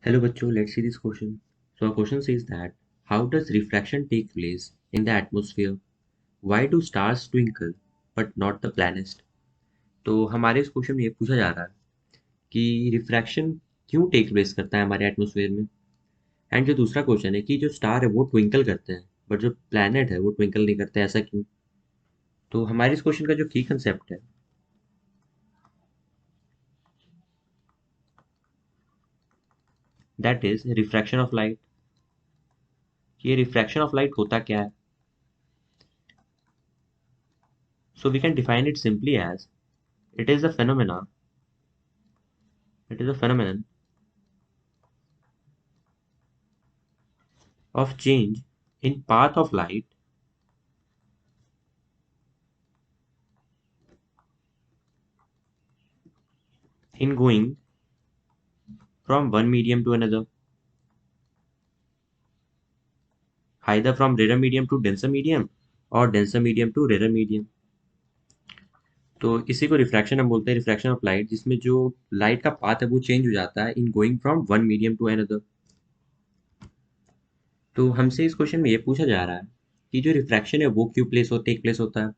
Hello bachcho, let's see this question. So our question says that how does refraction take place in the atmosphere? Why do stars twinkle but not the planets? तो हमारे इस question में ये पूछा जा रहा है कि रिफ्रैक्शन क्यों टेक प्लेस करता है हमारे एटमॉस्फेयर में। एंड जो दूसरा क्वेश्चन है कि जो स्टार है वो ट्विंकल करते हैं बट जो प्लैनेट है वो ट्विंकल नहीं करते, ऐसा क्यों। तो हमारे इस क्वेश्चन का जो की कंसेप्ट है that is refraction of light. ये रिफ्रैक्शन ऑफ लाइट होता क्या है? So we can define it simply as it is a phenomena it is a phenomenon of change in path of light in going from one medium to another, either from rarer medium to denser medium or denser medium to rarer medium। तो इसी को refraction हम बोलते हैं, refraction of light, जिसमें जो light का path है वो चेंज हो जाता है in going from one medium to another. तो हमसे इस क्वेश्चन में ये पूछा जा रहा है कि जो रिफ्रैक्शन है वो क्यों टेक प्लेस होता है।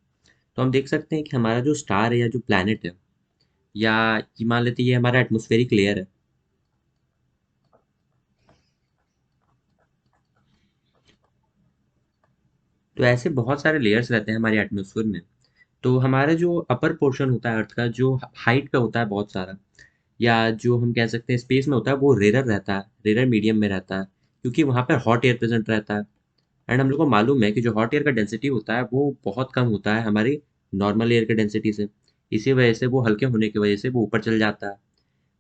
तो हम देख सकते हैं कि हमारा जो स्टार है या जो प्लैनेट है या ये मान लेते हैं ये हमारा एटमॉस्फेरिक लेयर है। तो ऐसे बहुत सारे लेयर्स रहते हैं हमारे एटमॉस्फेयर में। तो हमारा जो अपर पोर्शन होता है अर्थ का, जो हाइट पे होता है बहुत सारा, या जो हम कह सकते हैं स्पेस में होता है, वो रेरर रहता है, रेरर मीडियम में रहता है, क्योंकि वहाँ पर हॉट एयर प्रेजेंट रहता है। एंड हम लोग को मालूम है कि जो हॉट एयर का डेंसिटी होता है वो बहुत कम होता है हमारी नॉर्मल एयर के डेंसिटी से। इसी वजह से वो हल्के होने की वजह से वो ऊपर चल जाता है।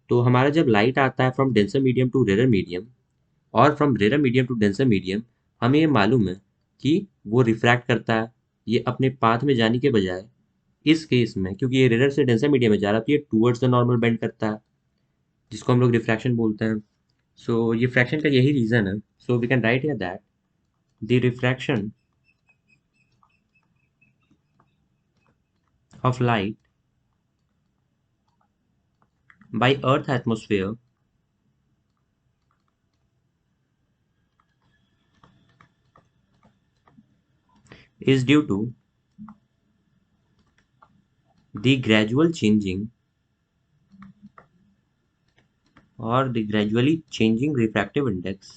तो हमारा जब लाइट आता है from denser medium to rarer medium और from rarer medium to denser medium, हमें ये मालूम है कि वो रिफ्रैक्ट करता है। ये अपने पाथ में जाने के बजाय इस केस में, क्योंकि ये रेरर से डेंसर मीडियम में जा रहा है, तो ये टूवर्ड्स द नॉर्मल बेंड करता है, जिसको हम लोग रिफ्रैक्शन बोलते हैं। सो ये फ्रैक्शन का यही रीजन है। So we can write here that the refraction of light by earth atmosphere is due to the gradual changing or the gradually changing refractive index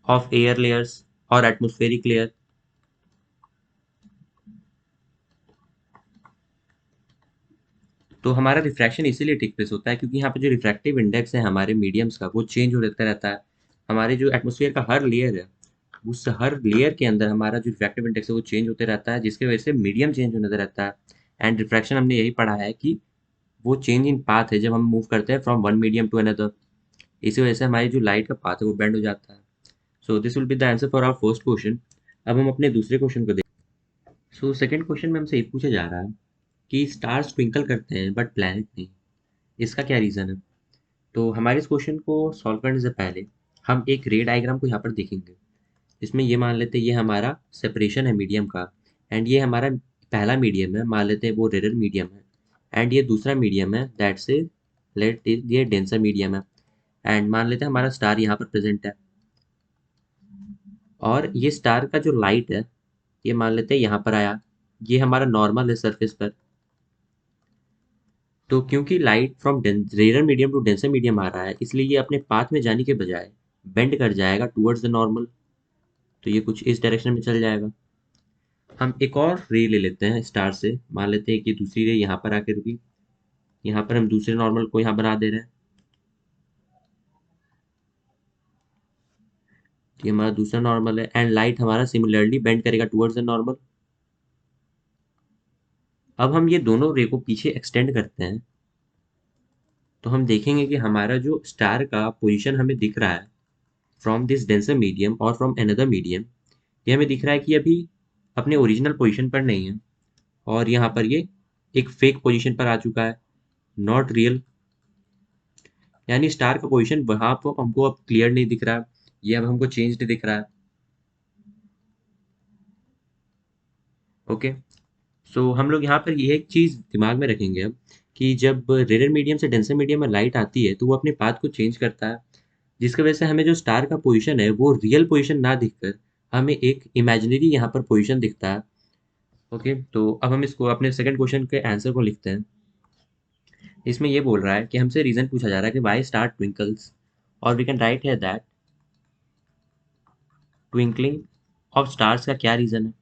of air layers or atmospheric layer। तो हमारा refraction इसीलिए take place होता है क्योंकि यहाँ पे जो refractive index है हमारे मीडियम्स का वो चेंज होता रहता है। हमारे जो एटमॉस्फेयर का हर लेयर है, उस हर लेयर के अंदर हमारा जो रिफ्रैक्टिव इंडेक्स है वो चेंज होते रहता है, जिसकी वजह से मीडियम चेंज होने रहता है। एंड रिफ्रैक्शन हमने यही पढ़ा है कि वो चेंज इन पाथ है जब हम मूव करते हैं from one medium to another. इसी वजह से हमारी जो लाइट का पाथ है वो बेंड हो जाता है। So this will be the answer for our first question. अब हम अपने दूसरे क्वेश्चन को देखें। सो सेकंड क्वेश्चन में हमसे ये पूछा जा रहा है कि स्टार्स ट्विंकल करते हैं बट प्लैनेट नहीं, इसका क्या रीज़न है। तो हमारे इस क्वेश्चन को सॉल्व करने से पहले हम एक रे डायग्राम को यहाँ पर देखेंगे। इसमें ये मान लेते हैं ये हमारा सेपरेशन है मीडियम का, एंड ये हमारा पहला मीडियम है, मान लेते हैं वो रेरर मीडियम है, एंड ये दूसरा मीडियम है दैट से लेट ये डेंसर मीडियम है। एंड मान लेते हैं हमारा स्टार यहाँ पर प्रेजेंट है, और ये स्टार का जो लाइट है ये मान लेते हैं यहाँ पर आया, ये हमारा नॉर्मल है सरफेस पर। तो क्योंकि light from rare medium to denser medium आ रहा है, इसलिए ये अपने पाथ में जाने के बजाय बेंड कर जाएगा टुवर्ड्स द नॉर्मल। तो ये कुछ इस डायरेक्शन में चल जाएगा। हम एक और रे ले लेते हैं स्टार से, मान लेते हैं कि दूसरी रे यहाँ पर आके रुकी, यहाँ पर हम दूसरे नॉर्मल को यहाँ बना दे रहे हैं। ये हमारा दूसरा नॉर्मल है, एंड लाइट हमारा सिमिलरली बेंड करेगा टुवर्ड्स द नॉर्मल। अब हम ये दोनों रे को पीछे एक्सटेंड करते हैं, तो हम देखेंगे कि हमारा जो स्टार का पोजीशन हमें दिख रहा है फ्रॉम दिस डेंसर मीडियम और फ्रॉम अनदर मीडियम, ये हमें दिख रहा है कि अभी अपने ओरिजिनल पोजीशन पर नहीं है, और यहाँ पर ये एक फेक पोजीशन पर आ चुका है, नॉट रियल। यानी स्टार का पोजीशन वहाँ पर हमको अब क्लियर नहीं दिख रहा है, ये अब हमको चेंज दिख रहा है। ओके। सो हम लोग यहाँ पर ये एक चीज़ दिमाग में रखेंगे अब कि जब रेयर मीडियम से डेंसर मीडियम में लाइट आती है तो वो अपने पाथ को चेंज करता है, जिसकी वजह से हमें जो स्टार का पोजीशन है वो रियल पोजीशन ना दिखकर हमें एक इमेजिनरी यहाँ पर पोजीशन दिखता है। ओके, तो अब हम इसको अपने सेकंड क्वेश्चन के आंसर को लिखते हैं। इसमें ये बोल रहा है कि हमसे रीज़न पूछा जा रहा है कि वाई स्टार ट्विंकल्स, और we can write here that twinkling of stars का क्या रीज़न है।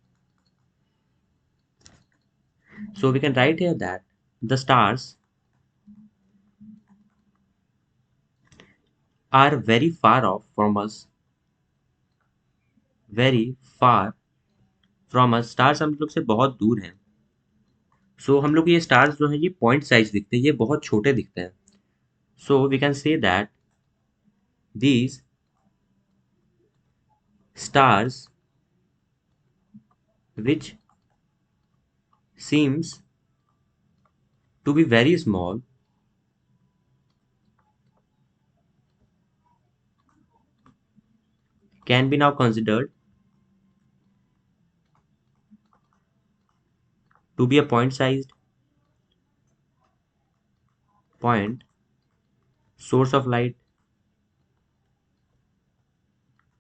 So we can write here that the stars are very far off from us, very far from us, stars हम लोग से बहुत दूर हैं। सो हम लोग को ये स्टार्स जो हैं ये पॉइंट साइज दिखते हैं, ये बहुत छोटे दिखते हैं। So we can say that these stars which seems to be very small can be now considered to be a point-sized point source of light।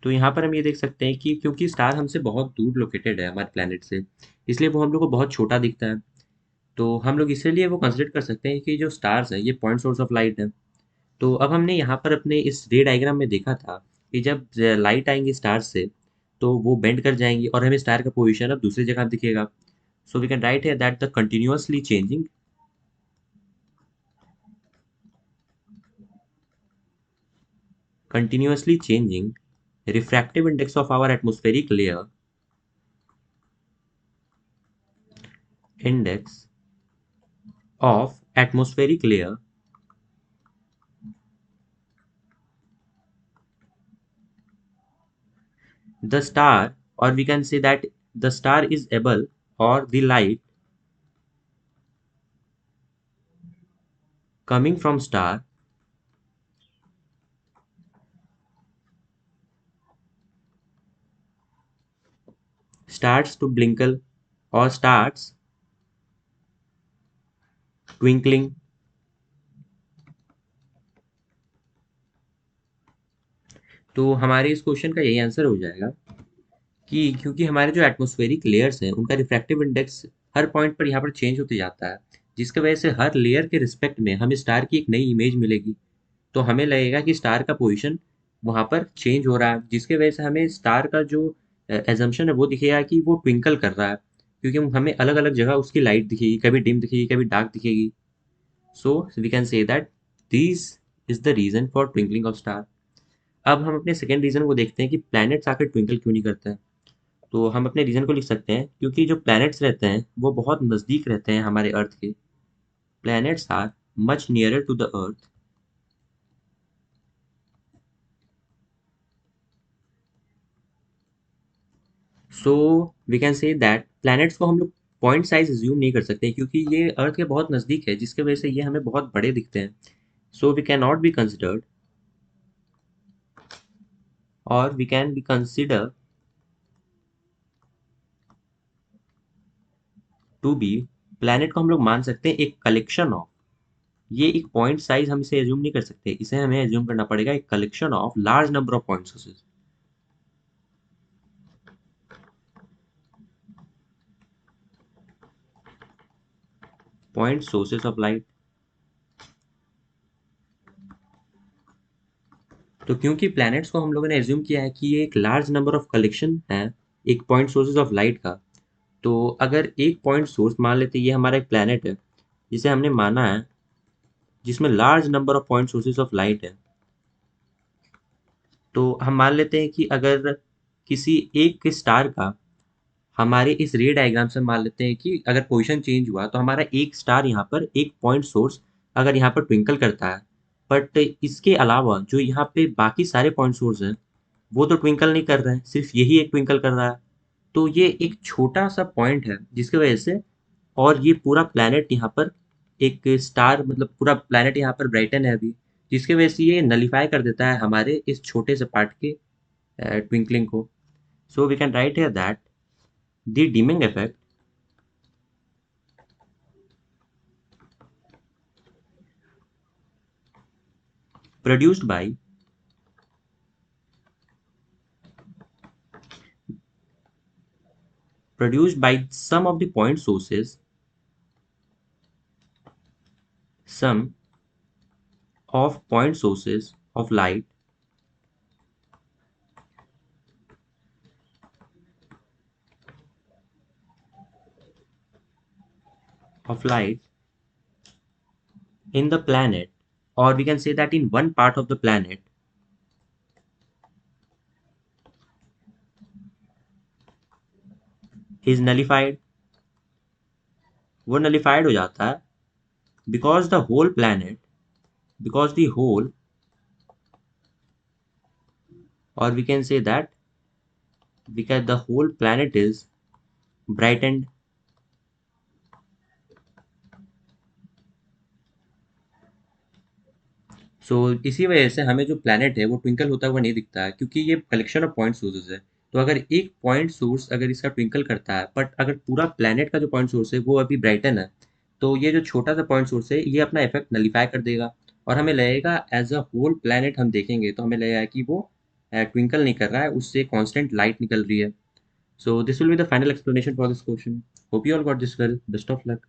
तो यहाँ पर हम ये देख सकते हैं कि क्योंकि स्टार हमसे बहुत दूर लोकेटेड है हमारे प्लैनेट से, इसलिए वो हम लोग को बहुत छोटा दिखता है। तो हम लोग इसीलिए वो कंसिडर कर सकते हैं कि जो स्टार्स हैं ये पॉइंट सोर्स ऑफ लाइट है। तो अब हमने यहाँ पर अपने इस रे डायग्राम में देखा था कि जब लाइट आएंगी स्टार से तो वो बेंड कर जाएंगी और हमें स्टार का पोजीशन अब दूसरी जगह दिखेगा। So we can write here that the continuously changing refractive index of our atmospheric layer, index of atmospheric layer, the star, or we can say that the star is able, or the light coming from star starts to blinkle or starts twinkling। तो हमारे इस question का यही answer हो जाएगा कि क्योंकि हमारे जो एटमॉस्फेरिक लेयर्स हैं उनका रिफ्रैक्टिव इंडेक्स हर पॉइंट पर यहाँ पर चेंज होते जाता है, जिसकी वजह से हर लेयर के रिस्पेक्ट में हमें स्टार की एक नई इमेज मिलेगी। तो हमें लगेगा कि स्टार का पोजीशन वहाँ पर चेंज हो रहा है, जिसकी वजह से हमें स्टार का जो एजम्पशन है वो दिखेगा कि वो ट्विंकल कर रहा है, क्योंकि हमें अलग अलग जगह उसकी लाइट दिखेगी, कभी डिम दिखेगी कभी डार्क दिखेगी। So we can say that this is the reason for twinkling of star. अब हम अपने सेकेंड रीजन को देखते हैं कि प्लैनेट्स आकर ट्विंकल क्यों नहीं करते हैं। तो हम अपने रीजन को लिख सकते हैं क्योंकि जो प्लैनेट्स रहते हैं वो बहुत नज़दीक रहते हैं हमारे अर्थ के। Planets are much nearer to the earth, so we can say that planets को हम लोग पॉइंट साइज एज्यूम नहीं कर सकते क्योंकि ये अर्थ के बहुत नज़दीक है, जिसकी वजह से ये हमें बहुत बड़े दिखते हैं। So we can not be considered, और we can be consider to be, planet को हम लोग मान सकते हैं एक कलेक्शन ऑफ, ये एक पॉइंट साइज हम इसे एज्यूम नहीं कर सकते, इसे हमें एज्यूम करना पड़ेगा एक collection of large number of point sources, point sources of light. तो क्योंकि प्लैनेट्स को हम लोगों ने एज्यूम किया है कि ये एक लार्ज नंबर ऑफ कलेक्शन है एक पॉइंट सोर्सेज ऑफ लाइट का, तो अगर एक पॉइंट सोर्स मान लेते ये हमारा एक प्लैनेट है जिसे हमने माना है, जिसमें large number of point sources of light है, तो हम मान लेते हैं कि अगर किसी एक स्टार का हमारे इस रे डायग्राम से मान लेते हैं कि अगर पोजीशन चेंज हुआ तो हमारा एक स्टार यहाँ पर एक पॉइंट सोर्स अगर यहाँ पर ट्विंकल करता है, बट इसके अलावा जो यहाँ पे बाकी सारे पॉइंट सोर्स हैं वो तो ट्विंकल नहीं कर रहे हैं, सिर्फ यही एक ट्विंकल कर रहा है। तो ये एक छोटा सा पॉइंट है जिसकी वजह से, और ये पूरा प्लैनेट यहाँ पर एक स्टार मतलब पूरा प्लैनेट यहाँ पर ब्राइटन है अभी, जिसकी वजह से ये नलीफाई कर देता है हमारे इस छोटे से पार्ट के ट्विंकलिंग को। So we can write here that the dimming effect produced by some of the point sources, some of point sources of light in the planet, or we can say that in one part of the planet is nullified, वो nullified हो जाता है because the whole planet, because the whole, or we can say that because the whole planet is brightened. सो इसी वजह से हमें जो planet है वो ट्विंकल होता हुआ नहीं दिखता है, क्योंकि ये कलेक्शन ऑफ पॉइंट सोर्सेज है। तो अगर एक पॉइंट सोर्स अगर इसका ट्विंकल करता है, बट अगर पूरा प्लैनेट का जो पॉइंट सोर्स है वो अभी ब्राइटन है, तो ये जो छोटा सा पॉइंट सोर्स है ये अपना इफेक्ट नलीफाई कर देगा, और हमें लगेगा एज अ होल प्लैनेट हम देखेंगे तो हमें लगेगा कि वो ट्विंकल नहीं कर रहा है, उससे कॉन्स्टेंट लाइट निकल रही है। So this will be the final explanation for this question. Hope you all got this well, best of luck.